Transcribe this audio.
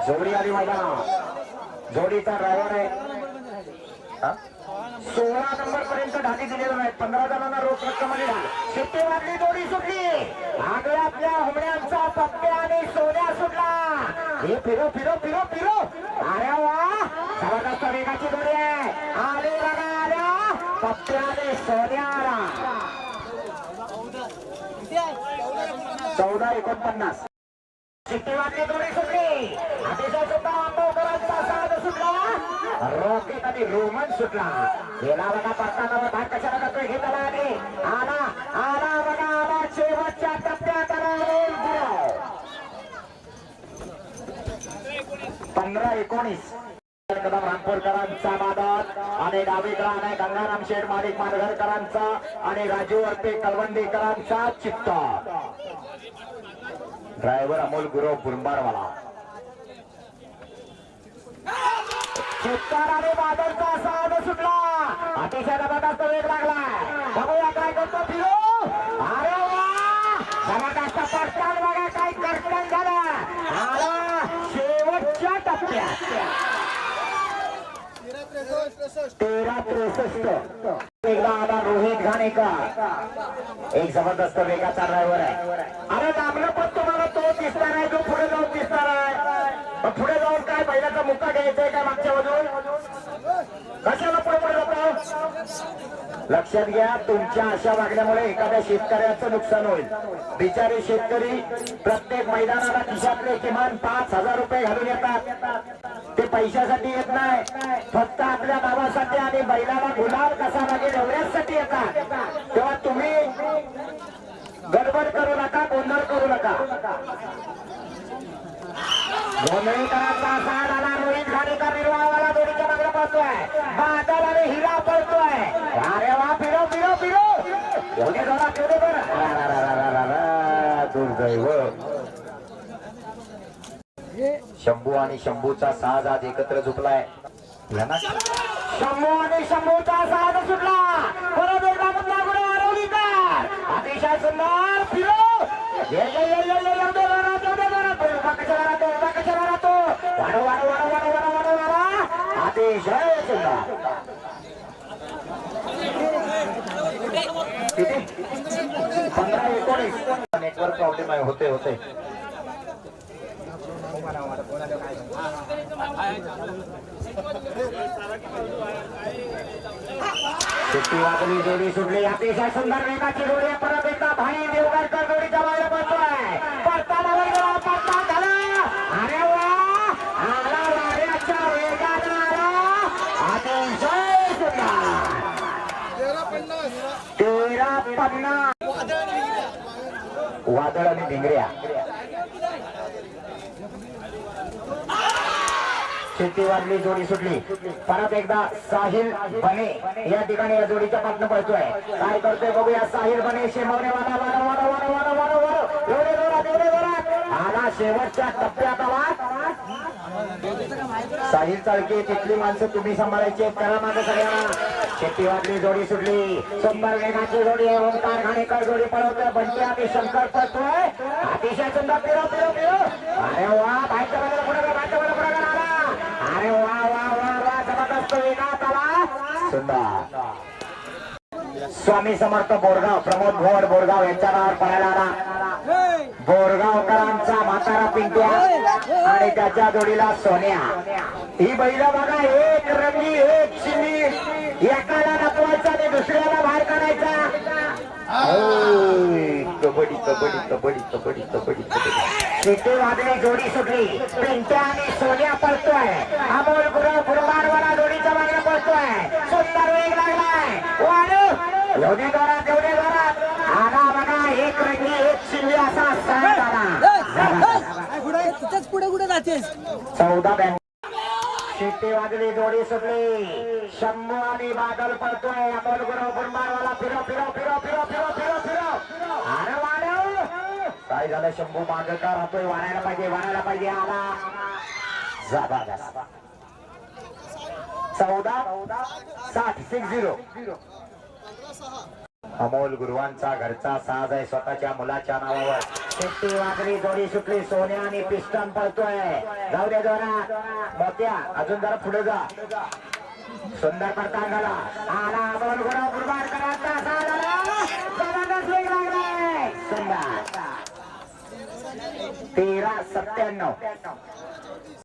जोडी आली मैदान जोडीचा ड्रायव्हर आहे 16 नंबर पर्यंत ढाली दिलेला आहे 15 जणांना रोख रक्कम आली शिट्टी वाजली जोडी सुटली आगळ्या आपल्या होमण्यांचा पप्प्या आणि सोन्या सुटला हे फिरो फिरो फिरो फिरो अरे वा जबरदस्त वेगाची जोडी आहे आली बघा आल्या पप्प्या आणि सोन्याला 14-49 शिट्टी वाजली जोडी सुटली अतिशय सुद्धा आंबोकरांचा साथ सुटला रॉकेट आणि रोमन सुटला गेला बघा पडताना भाग कशाला करतोय घेताना आला आला बघा आला शेवटच्या टप्प्यात 15-19 कदम रामपूरकरांचा बादल आणि डावीकडा आहे गंगाराम शेठ माडिक मानघरकरांचा आणि राजू वरते कलवंडीकरांचा चित्ता ड्रायव्हर अमोल गुरव बुरंबारवाला चित्तार आणि बादलचा साध सुटला अतिशय जबरदस्त वेग लागलाय बघूया काय करतो फिरो अरे वा जबरदस्त पडताल बघा काय कर्तन झालं आला शेवटच्या टप्प्यात 13-63 एकदा आला रोहित घाणेकर एक जबरदस्त वेगाचा ड्रायव्हर आहे अरे दाबलं पण तुम्हाला तो दिसणार आहे जो पुढे जाऊन दिसणार आहे पुढे जाऊन काय बैलाचा मुक्का घ्यायचा काय मागच्या बाजून कशाला पुढे पुढे जातो लक्षात घ्या तुमच्या अशा वागण्यामुळे एखाद्या शेतकऱ्याचं नुकसान होईल बिचारे शेतकरी प्रत्येक मैदानाला खिशातले किमान 5,000 रुपये घालून येतात ते पैशासाठी येत नाही फक्त आपल्या गावासाठी आणि बैलाला गुलाल कसा लागेल एवढ्यासाठी येतात तेव्हा तुम्ही गडबड करू नका गोंधळ करू नका गोंधळीकरांचा साथ आला रोहित घाणेकर निर्वाळवाला जोडीच्या मागला पळतोय बादल आणि हिरा पळतोय अरे वा फिरो फिरो फिरो एवढे जोडा तेवढे बरं दुर्दैव शंभू आणि शंभूचा साज आज एकत्र झुकलाय शंभू आणि शंभूचा साज सुटला परत एकदा मुद्दा गुरु आरोलीकर अतिशय सुंदर फिरो अतिशय सुंदर 15-19 नेटवर्क प्रॉब्लेम आहे होते होते सुट्टी वाजली जोडी सुटली अतिशय सुंदर वेगाची जोडी परत एकदा भाई देवगडकर जोडीच्या बाहेर पडतोय पडताना पडता झाला अरे वा आला वाड्याच्या वेगाने आला अतिशय सुंदर 13-50 वादळ आणि भिंगऱ्या शिट्टी वाजली जोडी सुटली परत एकदा साहिल बने या ठिकाणी या जोडीच्या पाठनं पळतोय काय करतोय बघूया साहिल बने शेमवणे वाडा वाडा वाडा वाडा वाडा वाडा वाडा एवढे जोरात एवढे जोरात आला शेवटच्या टप्प्यात आला साहिल चाळके तिथली माणसं तुम्ही सांभाळायची करा मागे सगळ्यांना शिट्टी वाजली जोडी सुटली सुंदर वेगाची जोडी आहे ओंकार घाणेकर जोडी पळवतोय बंटी आणि शंकर पळतोय अतिशय सुंदर फिरो फिरो फिरो अरे वा बाहेरच्या बाजूला पुढे बाहेरच्या बाजूला पुढे आला अरे वा वा वा वा जबरदस्त वेगात आला सुंदर स्वामी समर्थ बोरगाव प्रमोद भोवड बोरगाव यांच्या नावावर पळायला आला बोरगावकरांचा म्हातारा पिंट्या आणि त्याच्या जोडीला सोन्या ही बैला बघा एक रंगी एक शिंदी एकाला नपवायचा आणि दुसऱ्याला बाहेर काढायचा कबड्डी कबड्डी कबड्डी कबड्डी कबड्डी कबड्डी शिट्टी वाजली जोडी सुटली पिंट्या आणि सोन्या पळतोय अमोल गुरव बुरंबारवाला जोडीच्या मागे पळतोय सुंदर वेग लागलाय वाढू एवढे जोरात एवढे जोरात आला बघा एक रंगी एक शिंदी असा साथ आला पुढे कुठे जातेस 14 शिट्टी वाजली जोडी सुटली शंभू आणि बादल पळतोय अमोल गुरव बुरंबारवाला फिरो फिरो फिरो फिरो फिरो फिरो फिरो अरे वाढव काय झालं शंभू मागे का राहतोय वाढायला पाहिजे आला जबरदस्त 14-60 अमोल गुरुवांचा घरचा साज आहे स्वतःच्या मुलाच्या नावावर शेट्टी वाकडी जोडी सुटली. सोन्या आणि पिस्टन पळतोय. जाऊ दे जोरा मोत्या, अजून जरा पुढे जा. सुंदर प्रकार झाला. आला बॉल घोडा कुर्बान करायचा जबरदस्त वेग लागलाय. सुंदर 13-97.